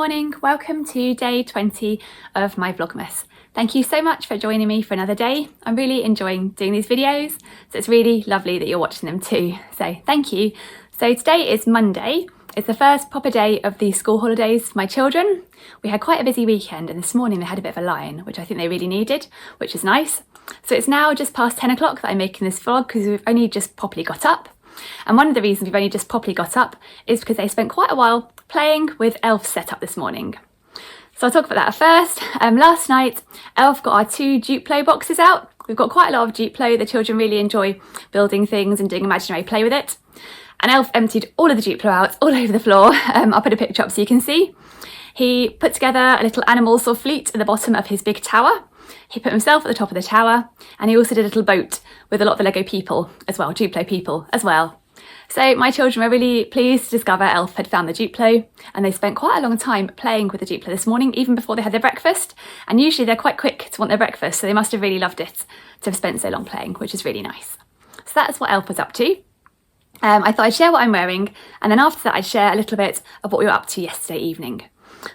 morning, welcome to day 20 of my Vlogmas. Thank you so much for joining me for another day. I'm really enjoying doing these videos, so it's really lovely that you're watching them too, so thank you. So today is Monday. It's the first proper day of the school holidays for my children. We had quite a busy weekend and this morning they had a bit of a lie-in, which I think they really needed, which is nice. So it's now just past 10 o'clock that I'm making this vlog because we've only just properly got up. And one of the reasons we've only just properly got up is because they spent quite a while playing with Elf's setup this morning. So I'll talk about that first. Last night, Elf got our 2 Duplo boxes out. We've got quite a lot of Duplo. The children really enjoy building things and doing imaginary play with it. And Elf emptied all of the Duplo out all over the floor. I'll put a picture up so you can see. He put together a little animal sort of fleet at the bottom of his big tower. He put himself at the top of the tower, and he also did a little boat with a lot of the Lego people as well, Duplo people as well. So my children were really pleased to discover Elf had found the Duplo, and they spent quite a long time playing with the Duplo this morning, even before they had their breakfast. And usually they're quite quick to want their breakfast, so they must have really loved it to have spent so long playing, which is really nice. So that's what Elf was up to. I thought I'd share what I'm wearing, and then after that I'd share a little bit of what we were up to yesterday evening.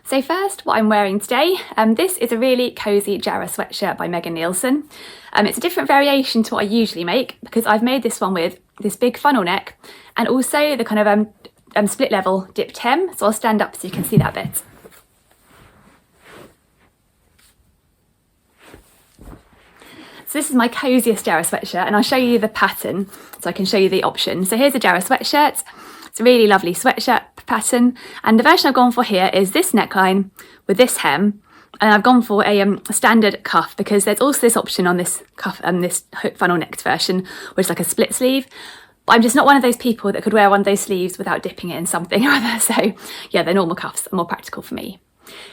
So first, what I'm wearing today, this is a really cosy Jarrah sweatshirt by Megan Nielsen. It's a different variation to what I usually make because I've made this one with this big funnel neck and also the kind of split level dipped hem. So I'll stand up so you can see that bit. So this is my cosiest Jarrah sweatshirt, and I'll show you the pattern so I can show you the options. So here's a Jarrah sweatshirt. It's a really lovely sweatshirt pattern, and the version I've gone for here is this neckline with this hem, and I've gone for a standard cuff because there's also this option on this cuff and this funnel necked version, which is like a split sleeve. But I'm just not one of those people that could wear one of those sleeves without dipping it in something or other. So yeah, the normal cuffs are more practical for me.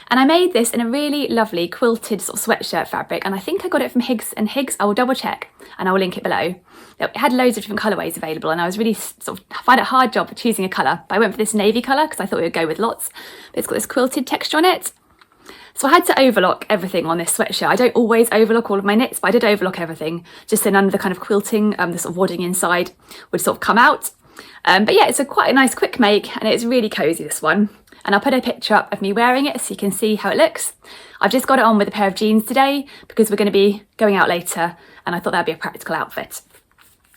And I made this in a really lovely quilted sort of sweatshirt fabric, and I think I got it from Higgs & Higgs. I will double check and I will link it below. It had loads of different colourways available, and I was really sort of find it a hard job choosing a colour, but I went for this navy colour because I thought we would go with lots. But it's got this quilted texture on it. So I had to overlock everything on this sweatshirt. I don't always overlock all of my knits, but I did overlock everything just so none of the kind of quilting, the sort of wadding inside would sort of come out. But yeah, it's quite a nice quick make, and it's really cosy, this one. And I'll put a picture up of me wearing it so you can see how it looks. I've just got it on with a pair of jeans today because we're going to be going out later, and I thought that'd be a practical outfit.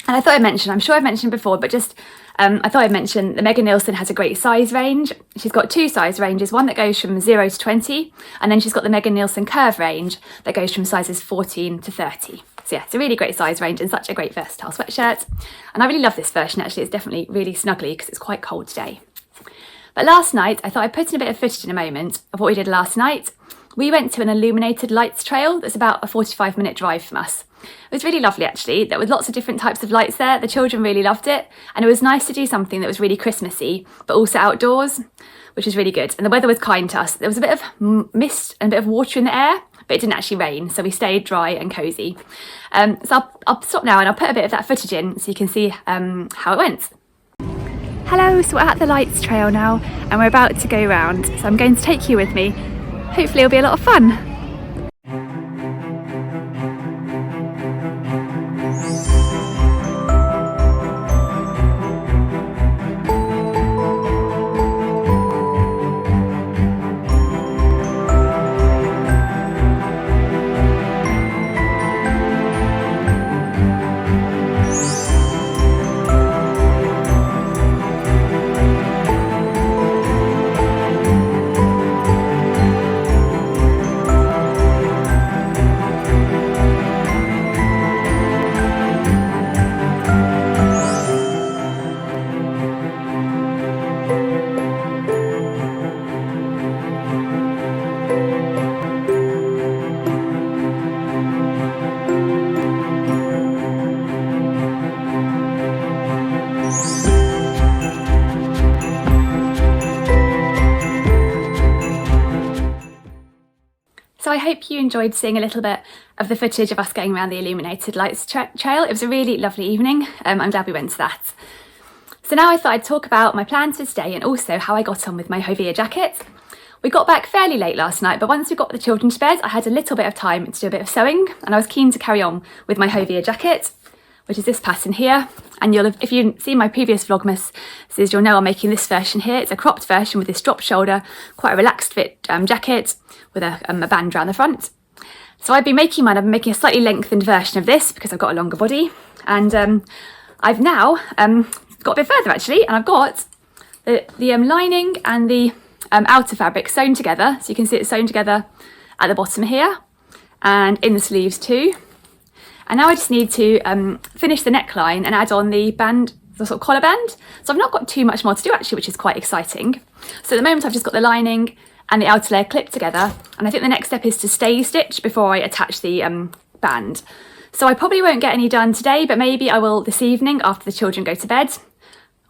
And I thought I'd mention, I'm sure I've mentioned before, but just I thought I'd mention that Megan Nielsen has a great size range. She's got 2 size ranges, one that goes from 0 to 20, and then she's got the Megan Nielsen curve range that goes from sizes 14 to 30. So yeah, it's a really great size range and such a great versatile sweatshirt. And I really love this version actually. It's definitely really snuggly because it's quite cold today. But last night, I thought I'd put in a bit of footage in a moment of what we did last night. We went to an Illuminated lights trail that's about a 45-minute drive from us. It was really lovely actually. There were lots of different types of lights there. The children really loved it, and it was nice to do something that was really Christmassy, but also outdoors, which was really good. And the weather was kind to us. There was a bit of mist and a bit of water in the air, but it didn't actually rain, so we stayed dry and cosy. So I'll stop now and I'll put a bit of that footage in so you can see how it went. Hello, so we're at the lights trail now and we're about to go round, so I'm going to take you with me. Hopefully it'll be a lot of fun. So I hope you enjoyed seeing a little bit of the footage of us going around the Illuminated lights trail. It was a really lovely evening. I'm glad we went to that. So now I thought I'd talk about my plans for today and also how I got on with my Hovia jacket. We got back fairly late last night, but once we got the children to bed, I had a little bit of time to do a bit of sewing, and I was keen to carry on with my Hovia jacket. which is this pattern here. And if you've seen my previous Vlogmas, you'll know I'm making this version here. It's a cropped version with this drop shoulder, quite a relaxed fit jacket with a band around the front. So I've been making mine. I've been making a slightly lengthened version of this because I've got a longer body. And I've now got a bit further actually, and I've got the lining and the outer fabric sewn together. So you can see it's sewn together at the bottom here and in the sleeves too. And now I just need to finish the neckline and add on the band, the sort of collar band. So I've not got too much more to do actually, which is quite exciting. So at the moment I've just got the lining and the outer layer clipped together. And I think the next step is to stay stitch before I attach the band. So I probably won't get any done today, but maybe I will this evening after the children go to bed.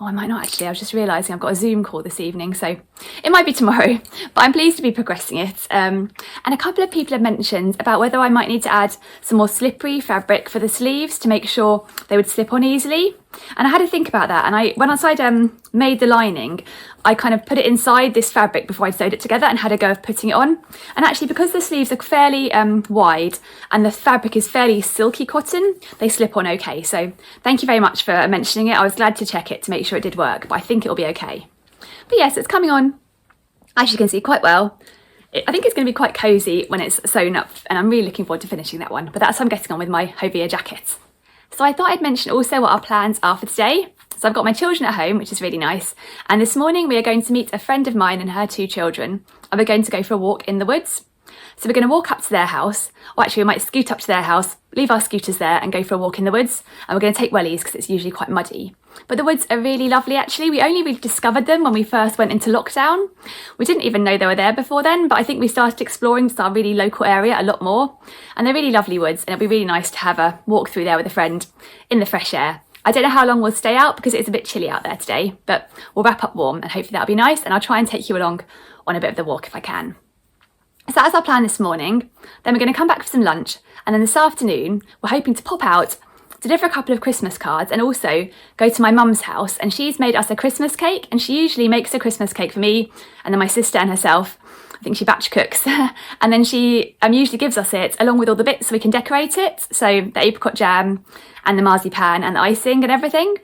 Oh, I might not actually. I was just realising I've got a Zoom call this evening, so it might be tomorrow, but I'm pleased to be progressing it. And a couple of people have mentioned about whether I might need to add some more slippery fabric for the sleeves to make sure they would slip on easily. And I had to think about that. And when I made the lining, I kind of put it inside this fabric before I sewed it together and had a go of putting it on. And actually, because the sleeves are fairly wide and the fabric is fairly silky cotton, they slip on okay. So thank you very much for mentioning it. I was glad to check it to make sure it did work, but I think it'll be okay. But yes, it's coming on, as you can see, quite well. I think it's going to be quite cosy when it's sewn up, and I'm really looking forward to finishing that one. But that's how I'm getting on with my Hovia jacket. So I thought I'd mention also what our plans are for today. So I've got my children at home, which is really nice. And this morning we are going to meet a friend of mine and her 2 children. And we're going to go for a walk in the woods. So we're going to walk up to their house, or actually we might scoot up to their house, leave our scooters there and go for a walk in the woods. And we're going to take wellies because it's usually quite muddy. But the woods are really lovely actually. We only really discovered them when we first went into lockdown. We didn't even know they were there before then, but I think we started exploring just our really local area a lot more. And they're really lovely woods, and it'll be really nice to have a walk through there with a friend in the fresh air. I don't know how long we'll stay out because it's a bit chilly out there today, but we'll wrap up warm and hopefully that'll be nice, and I'll try and take you along on a bit of the walk if I can. So that's our plan this morning. Then we're going to come back for some lunch, and then this afternoon we're hoping to pop out, deliver a couple of Christmas cards, and also go to my mum's house, and she's made us a Christmas cake, and she usually makes a Christmas cake for me and then my sister and herself. I think she batch cooks and then she usually gives us it along with all the bits so we can decorate it, so the apricot jam and the marzipan and the icing and everything.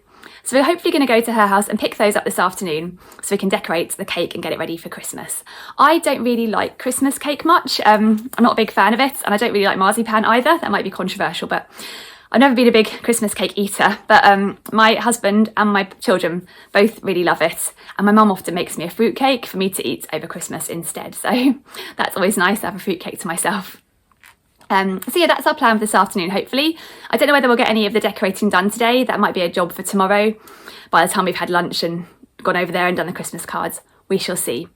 So we're hopefully going to go to her house and pick those up this afternoon so we can decorate the cake and get it ready for Christmas. I don't really like Christmas cake much. I'm not a big fan of it, and I don't really like marzipan either. That might be controversial, but I've never been a big Christmas cake eater. But my husband and my children both really love it, and my mum often makes me a fruit cake for me to eat over Christmas instead. So that's always nice to have a fruit cake to myself. So yeah, that's our plan for this afternoon, hopefully. I don't know whether we'll get any of the decorating done today. That might be a job for tomorrow by the time we've had lunch and gone over there and done the Christmas cards. We shall see.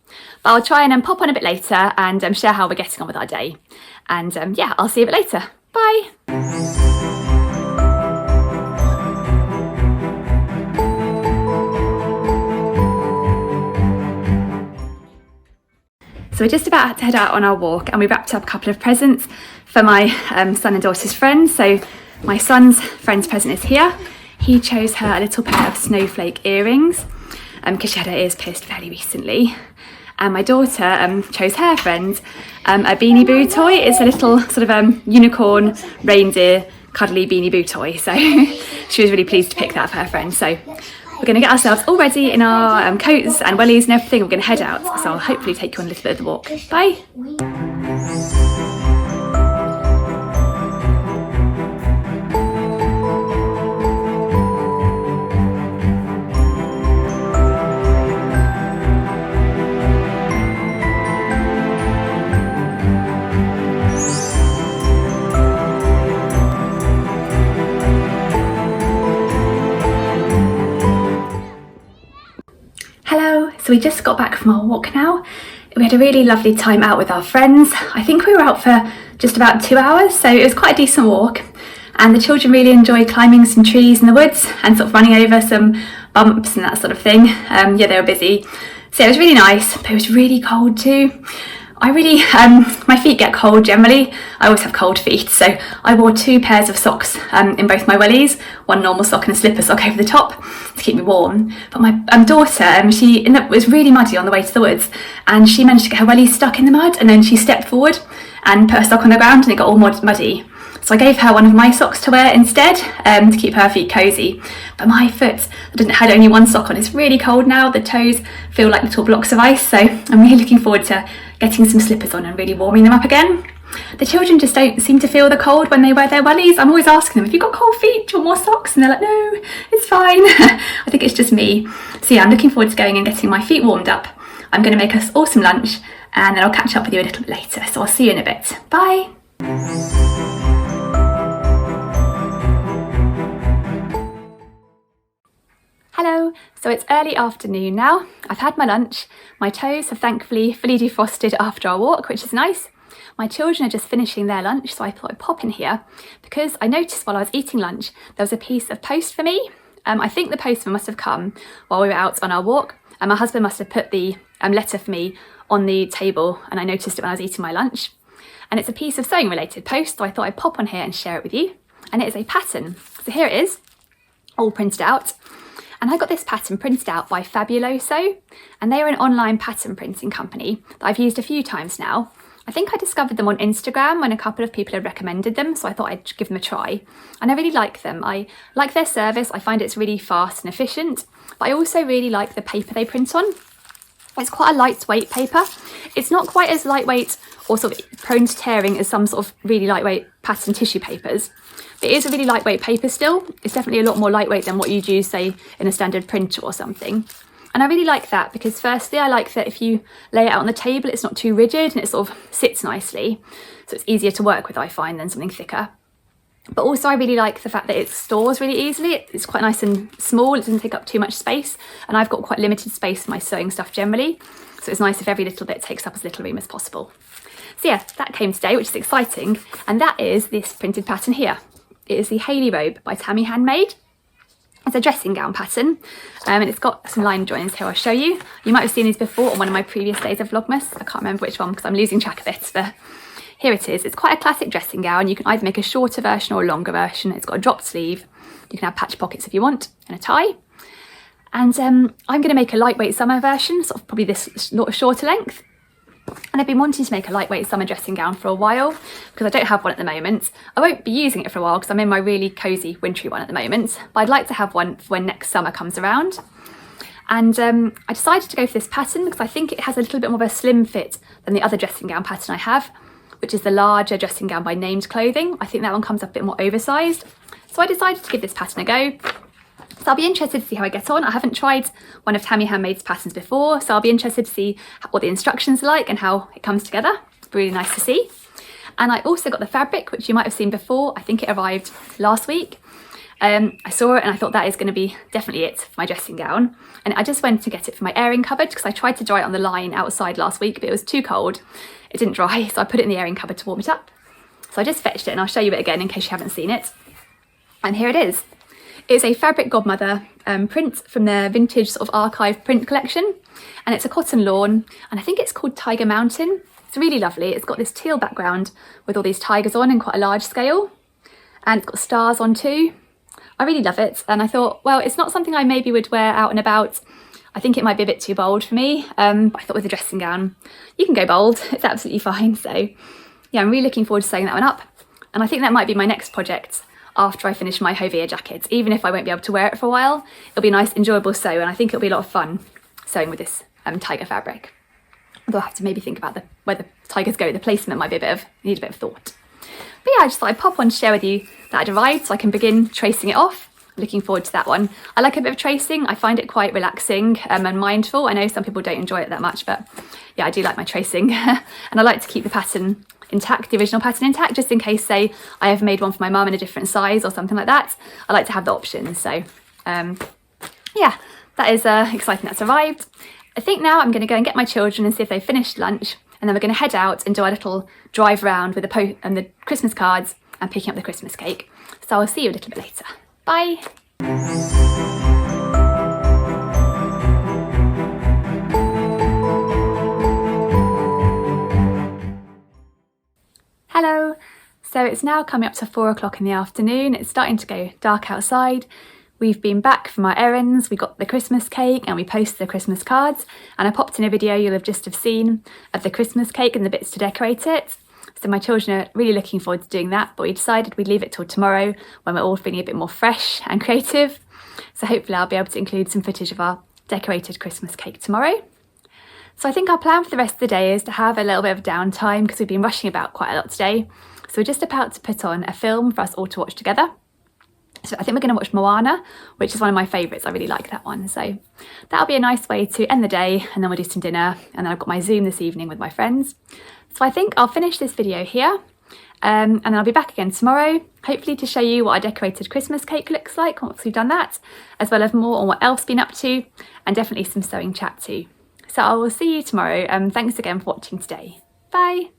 But I'll try and pop on a bit later and share how we're getting on with our day. And yeah, I'll see you a bit later. Bye. So we're just about to head out on our walk, and we wrapped up a couple of presents for my son and daughter's friends. So my son's friend's present is here. He chose her a little pair of snowflake earrings because she had her ears pierced fairly recently. And my daughter chose her friend a Beanie Boo toy. It's a little sort of unicorn reindeer cuddly Beanie Boo toy. So she was really pleased to pick that for her friend. So we're going to get ourselves all ready in our coats and wellies and everything. We're going to head out, so I'll hopefully take you on a little bit of the walk. Bye! Hello, so we just got back from our walk now. We had a really lovely time out with our friends. I think we were out for just about 2 hours, so it was quite a decent walk. And the children really enjoyed climbing some trees in the woods and sort of running over some bumps and that sort of thing. Yeah, they were busy. So it was really nice, but it was really cold too. My feet get cold generally. I always have cold feet, so I wore 2 pairs of socks in both my wellies, one normal sock and a slipper sock over the top to keep me warm. But my daughter, it was really muddy on the way to the woods, and she managed to get her wellies stuck in the mud, and then she stepped forward and put her sock on the ground and it got all muddy. So I gave her one of my socks to wear instead to keep her feet cosy. But my foot had only one sock on. It's really cold now. The toes feel like little blocks of ice. So I'm really looking forward to getting some slippers on and really warming them up again. The children just don't seem to feel the cold when they wear their wellies. I'm always asking them, have you got cold feet? Do you want more socks? And they're like, no, it's fine. I think it's just me. So yeah, I'm looking forward to going and getting my feet warmed up. I'm going to make us awesome lunch and then I'll catch up with you a little bit later. So I'll see you in a bit. Bye. Hello, so it's early afternoon now. I've had my lunch. My toes have thankfully fully defrosted after our walk, which is nice. My children are just finishing their lunch, so I thought I'd pop in here because I noticed while I was eating lunch there was a piece of post for me. I think the postman must have come while we were out on our walk, and my husband must have put the letter for me on the table, and I noticed it when I was eating my lunch. And it's a piece of sewing related post, so I thought I'd pop on here and share it with you. And it is a pattern. So here it is, all printed out. And I got this pattern printed out by Fabuloso, and they are an online pattern printing company that I've used a few times now. I think I discovered them on Instagram when a couple of people had recommended them, so I thought I'd give them a try. And I really like them. I like their service. I find it's really fast and efficient, but I also really like the paper they print on. It's quite a lightweight paper. It's not quite as lightweight or sort of prone to tearing as some sort of really lightweight pattern tissue papers. But it is a really lightweight paper still. It's definitely a lot more lightweight than what you'd use, say, in a standard printer or something. And I really like that because firstly, I like that if you lay it out on the table, it's not too rigid and it sort of sits nicely. So it's easier to work with, I find, than something thicker. But also I really like the fact that it stores really easily. It's quite nice and small, it doesn't take up too much space. And I've got quite limited space for my sewing stuff generally. So it's nice if every little bit takes up as little room as possible. So yeah, that came today, which is exciting. And that is this printed pattern here. It is the Hayley Robe by Tammy Handmade. It's a dressing gown pattern and it's got some line joins here. I'll show you. You might have seen these before on one of my previous days of Vlogmas. I can't remember which one because I'm losing track of it, but here it is. It's quite a classic dressing gown. You can either make a shorter version or a longer version. It's got a dropped sleeve. You can have patch pockets if you want and a tie. And I'm going to make a lightweight summer version, sort of probably this shorter length. And I've been wanting to make a lightweight summer dressing gown for a while because I don't have one at the moment. I won't be using it for a while because I'm in my really cosy wintry one at the moment, but I'd like to have one for when next summer comes around. And I decided to go for this pattern because I think it has a little bit more of a slim fit than the other dressing gown pattern I have, which is the larger dressing gown by Named Clothing. I think that one comes up a bit more oversized. So I decided to give this pattern a go. So I'll be interested to see how I get on. I haven't tried one of Tammy Handmade's patterns before, so I'll be interested to see what the instructions are like and how it comes together. It's really nice to see. And I also got the fabric, which you might have seen before. I think it arrived last week. I saw it and I thought that is going to be definitely it for my dressing gown. And I just went to get it for my airing cupboard because I tried to dry it on the line outside last week, but it was too cold. It didn't dry, so I put it in the airing cupboard to warm it up. So I just fetched it and I'll show you it again in case you haven't seen it. And here it is. It's a Fabric Godmother print from their vintage sort of archive print collection, and it's a cotton lawn, and I think it's called Tiger Mountain. It's really lovely. It's got this teal background with all these tigers on in quite a large scale, and it's got stars on too. I really love it, and I thought, well, it's not something I maybe would wear out and about. I think it might be a bit too bold for me, but I thought with a dressing gown, you can go bold. It's absolutely fine. So yeah, I'm really looking forward to sewing that one up, and I think that might be my next project after I finish my Hovea jacket. Even if I won't be able to wear it for a while, it'll be a nice, enjoyable sew, and I think it'll be a lot of fun sewing with this tiger fabric. Although I'll have to maybe think about where the tigers go. The placement might be need a bit of thought. But yeah, I just thought I'd pop on to share with you that I'd arrived so I can begin tracing it off. I'm looking forward to that one. I like a bit of tracing. I find it quite relaxing and mindful. I know some people don't enjoy it that much, but yeah, I do like my tracing. And I like to keep the pattern intact, the original pattern intact, just in case, say, I have made one for my mum in a different size or something like that. I like to have the option. So yeah, that is exciting that's arrived. I think now I'm going to go and get my children and see if they've finished lunch, and then we're going to head out and do a little drive around with the Christmas cards and picking up the Christmas cake. So I'll see you a little bit later. Bye. Hello. So it's now coming up to 4 o'clock in the afternoon. It's starting to go dark outside. We've been back from our errands, we got the Christmas cake and we posted the Christmas cards, and I popped in a video you'll have just seen of the Christmas cake and the bits to decorate it. So my children are really looking forward to doing that, but we decided we'd leave it till tomorrow when we're all feeling a bit more fresh and creative. So hopefully I'll be able to include some footage of our decorated Christmas cake tomorrow. So I think our plan for the rest of the day is to have a little bit of downtime because we've been rushing about quite a lot today. So we're just about to put on a film for us all to watch together. So I think we're going to watch Moana, which is one of my favourites. I really like that one. So that'll be a nice way to end the day, and then we'll do some dinner, and then I've got my Zoom this evening with my friends. So I think I'll finish this video here, and then I'll be back again tomorrow, hopefully to show you what our decorated Christmas cake looks like once we've done that, as well as more on what else been up to, and definitely some sewing chat too. So I will see you tomorrow. Thanks again for watching today. Bye.